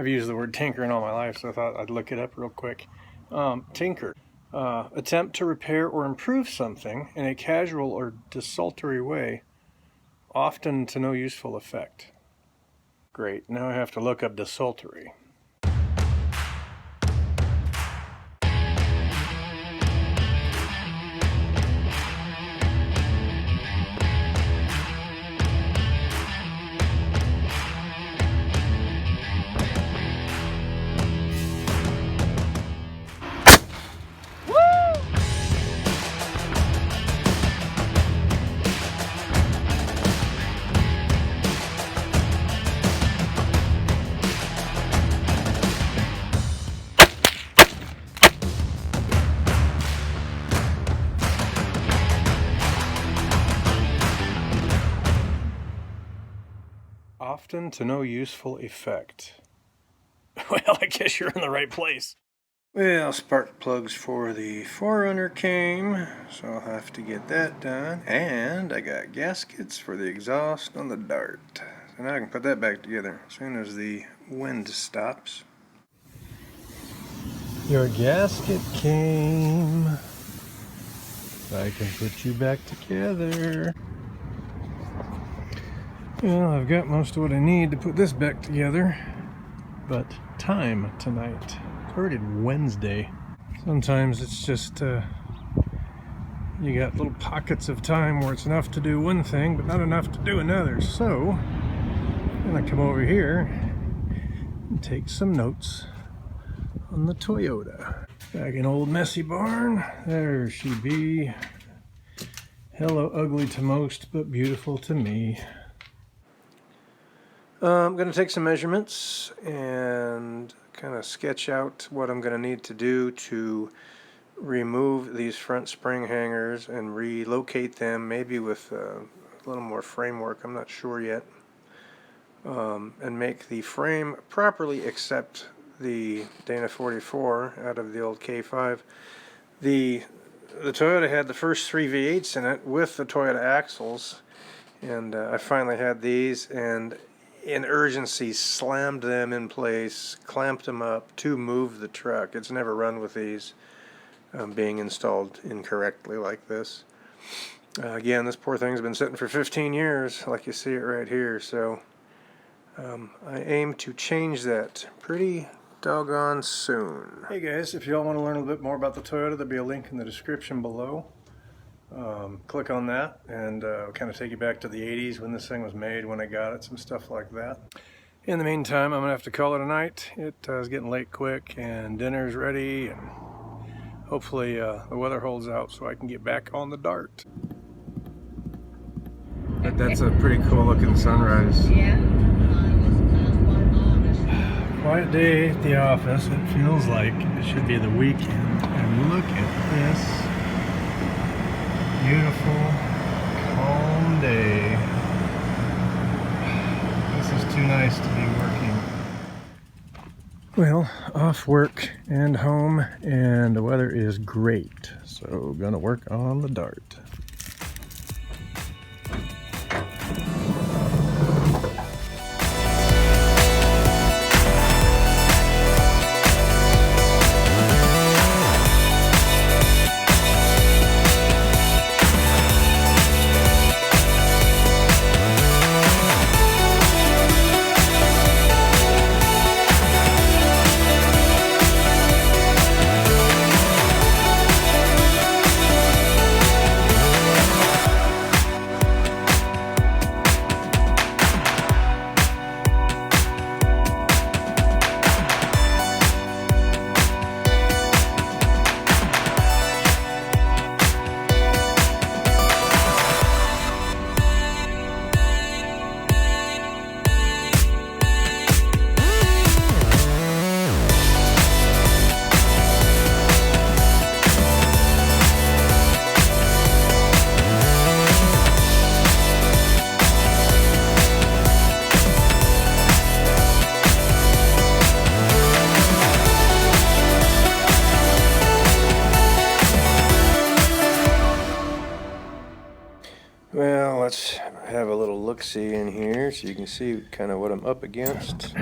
I've used the word tinkering all my life, so I thought I'd look it up real quick. Tinker. Attempt to repair or improve something in a casual or desultory way, often to no useful effect. Great, now I have to look up desultory. Often to no useful effect. Well, I guess you're in the right place. Well, spark plugs for the Forerunner came, so I'll have to get that done. And I got gaskets for the exhaust on the Dart. So now I can put that back together as soon as the wind stops. Your gasket came. I can put you back together. Well, I've got most of what I need to put this back together, but time tonight. It's already Wednesday. Sometimes it's just, you got little pockets of time where it's enough to do one thing, but not enough to do another. So, I'm gonna come over here and take some notes on the Toyota. Back in old messy barn, there she be. Hello, ugly to most, but beautiful to me. I'm going to take some measurements and kind of sketch out what I'm going to need to do to remove these front spring hangers and relocate them, maybe with a little more framework, I'm not sure yet, and make the frame properly accept the Dana 44 out of the old K5. The Toyota had the first 3 V8s in it with the Toyota axles, and I finally had these, and in urgency slammed them in place, clamped them up to move the truck. It's never run with these being installed incorrectly like this. Again, this poor thing's been sitting for 15 years, like you see it right here, so I aim to change that pretty doggone soon. Hey guys, if you all want to learn a little bit more about the Toyota, there'll be a link in the description below. Click on that and kind of take you back to the 80s when this thing was made, when I got it, some stuff like that. In the meantime, I'm gonna have to call it a night. It is getting late quick and dinner's ready, and hopefully the weather holds out so I can get back on the Dart. But that's a pretty cool looking sunrise. Yeah. Quiet day at the office. It feels like it should be the weekend, and look at this. Beautiful, calm day. This is too nice to be working. Well, off work and home, and the weather is great. So gonna work on the Dart. Well, let's have a little look-see in here so you can see kind of what I'm up against.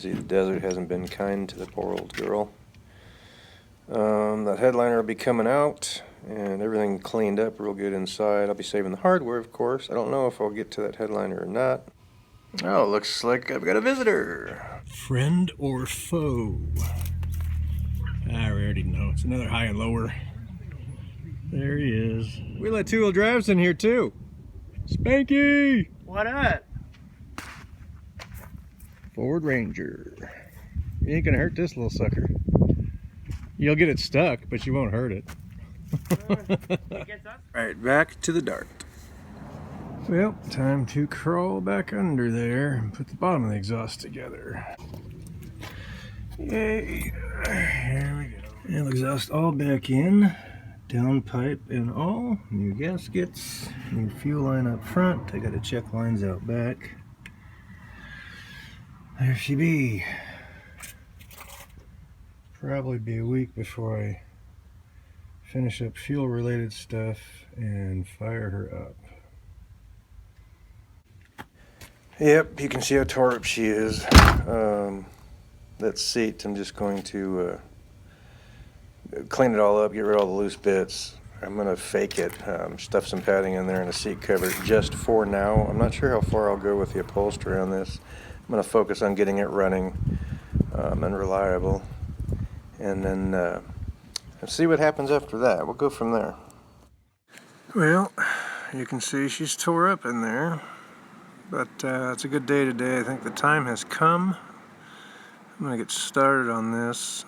can see the desert hasn't been kind to the poor old girl. That headliner will be coming out and everything cleaned up real good inside. I'll be saving the hardware, of course. I don't know if I'll get to that headliner or not. Oh, looks like I've got a visitor. Friend or foe? I already know. It's another high and lower. There he is. We let two-wheel drives in here too. Spanky! What up? Ford Ranger. You ain't gonna hurt this little sucker. You'll get it stuck, but you won't hurt it. Alright, back to the dart. Well, time to crawl back under there and put the bottom of the exhaust together. Yay! Here we go. And exhaust all back in. Downpipe and all. New gaskets. New fuel line up front. I gotta check lines out back. There she be. Probably be a week before I finish up fuel related stuff and fire her up. Yep, you can see how tore up she is. That seat, I'm just going to clean it all up, get rid of all the loose bits. I'm going to fake it, stuff some padding in there and a seat cover just for now. I'm not sure how far I'll go with the upholstery on this. I'm going to focus on getting it running and reliable. And then see what happens after that. We'll go from there. Well, you can see she's tore up in there. But it's a good day today. I think the time has come. I'm going to get started on this,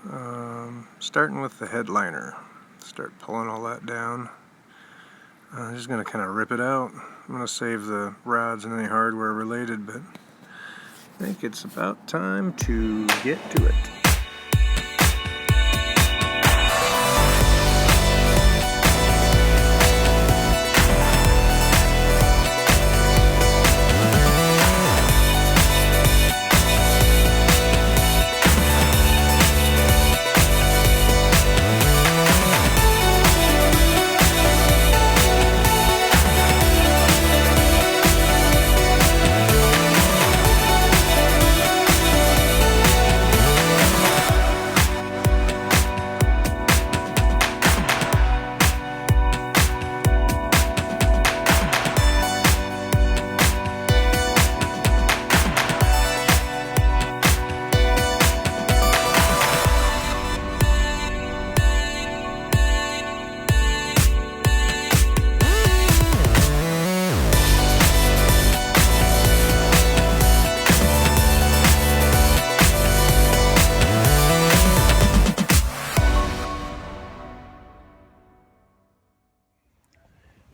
starting with the headliner. Start pulling all that down. I'm just going to kind of rip it out. I'm going to save the rods and any hardware related, but I think it's about time to get to it.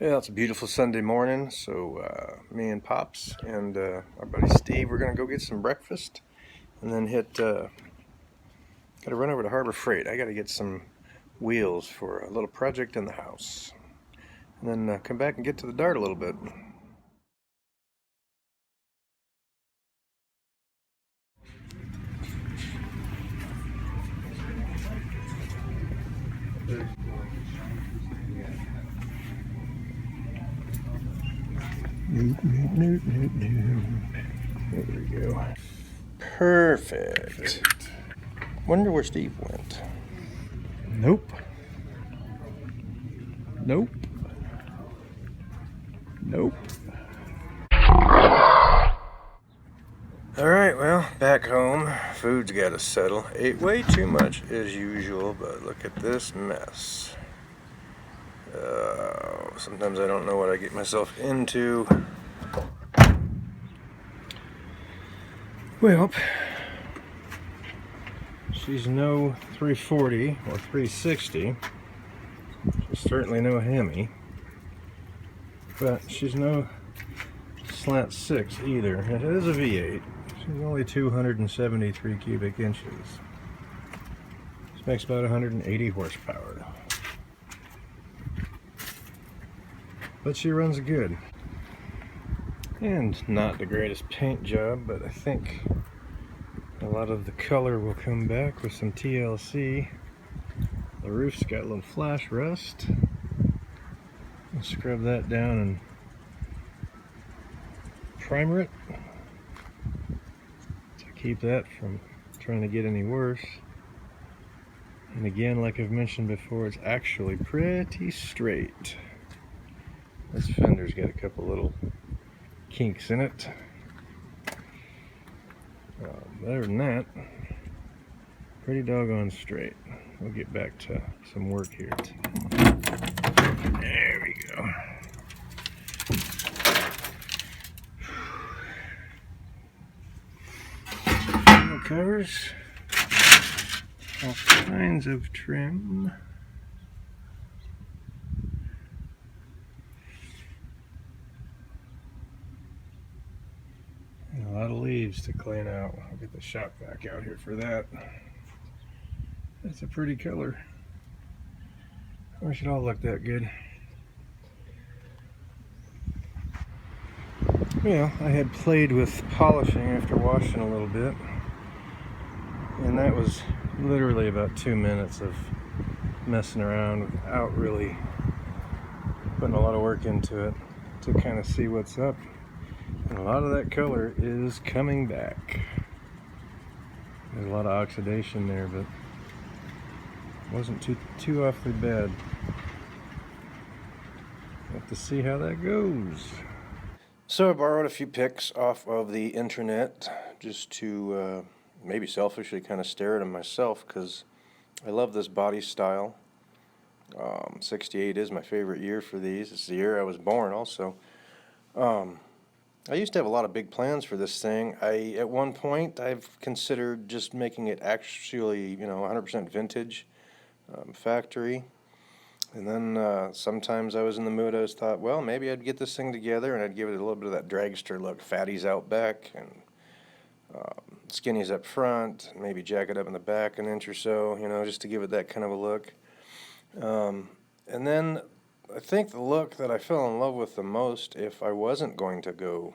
Yeah, it's a beautiful Sunday morning, so me and Pops and our buddy Steve, we're going to go get some breakfast and then got to run over to Harbor Freight. I got to get some wheels for a little project in the house. And then come back and get to the dart a little bit. There we go. Perfect. Wonder where Steve went. Nope. Nope. Nope. Alright, well, back home. Food's got to settle. Ate way too much as usual, but look at this mess. Sometimes I don't know what I get myself into. Well, she's no 340 or 360. She's certainly no Hemi. But she's no slant 6 either. It is a V8. She's only 273 cubic inches. This makes about 180 horsepower. But she runs good. And not the greatest paint job, but I think a lot of the color will come back with some TLC. The roof's got a little flash rust. I'll scrub that down and primer it to keep that from trying to get any worse. And again, like I've mentioned before, it's actually pretty straight. This fender's got a couple little kinks in it. Other than that, pretty doggone straight. We'll get back to some work here. There we go. Covers, all kinds of trim. And a lot of leaves to clean out. I'll get the shop vac out here for that. That's a pretty color. I wish it all looked that good. Well, I had played with polishing after washing a little bit. And that was literally about 2 minutes of messing around without really putting a lot of work into it to kind of see what's up. And a lot of that color is coming back. There's a lot of oxidation there, but it wasn't too awfully bad. Have to see how that goes. So I borrowed a few pics off of the internet just to maybe selfishly kind of stare at them myself, because I love this body style. 68 is my favorite year for these. It's the year I was born also. I used to have a lot of big plans for this thing. At one point I've considered just making it actually, 100% vintage, factory. And then sometimes I was in the mood, I thought, well, maybe I'd get this thing together and I'd give it a little bit of that dragster look, fatties out back and skinnies up front, maybe jack it up in the back an inch or so, just to give it that kind of a look. And then I think the look that I fell in love with the most, if I wasn't going to go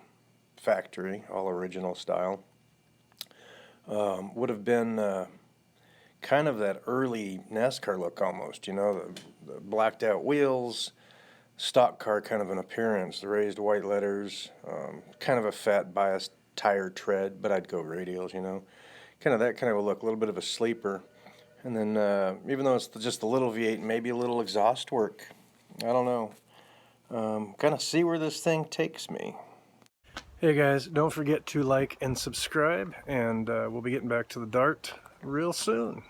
factory, all original style, would have been kind of that early NASCAR look almost, the blacked out wheels, stock car kind of an appearance, the raised white letters, kind of a fat biased tire tread, but I'd go radials, kind of that kind of a look, a little bit of a sleeper. And then even though it's just a little V8, maybe a little exhaust work, I don't know, kind of see where this thing takes me. Hey guys, don't forget to like and subscribe, and we'll be getting back to the Dart real soon.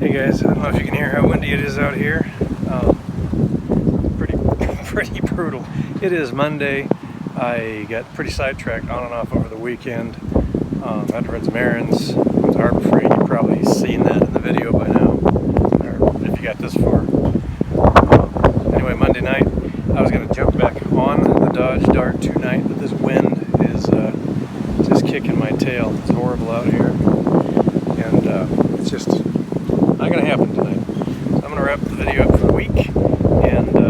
Hey guys, I don't know if you can hear how windy it is out here. Pretty brutal. It is Monday. I got pretty sidetracked on and off over the weekend. Had to run some errands. Went to Harbor Freight. You've probably seen that in the video by now, or if you got this far. Anyway, Monday night, I was going to jump back on the Dodge Dart tonight, but this wind is just kicking my tail. It's horrible out here, and it's just not going to happen tonight. So I'm going to wrap the video up for the week, and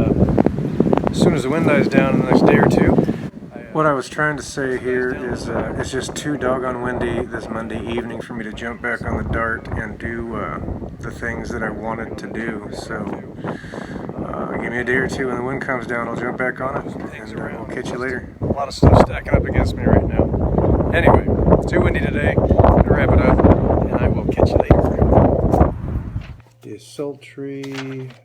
as soon as the wind dies down in the next day or two. What I was trying to say here is it's just too doggone windy this Monday evening for me to jump back on the Dart and do the things that I wanted to do. So give me a day or two when the wind comes down, I'll jump back on it, and we'll catch you later. A lot of stuff stacking up against me right now. Anyway, it's too windy today. I'm going to wrap it up, and I will catch you later. The sultry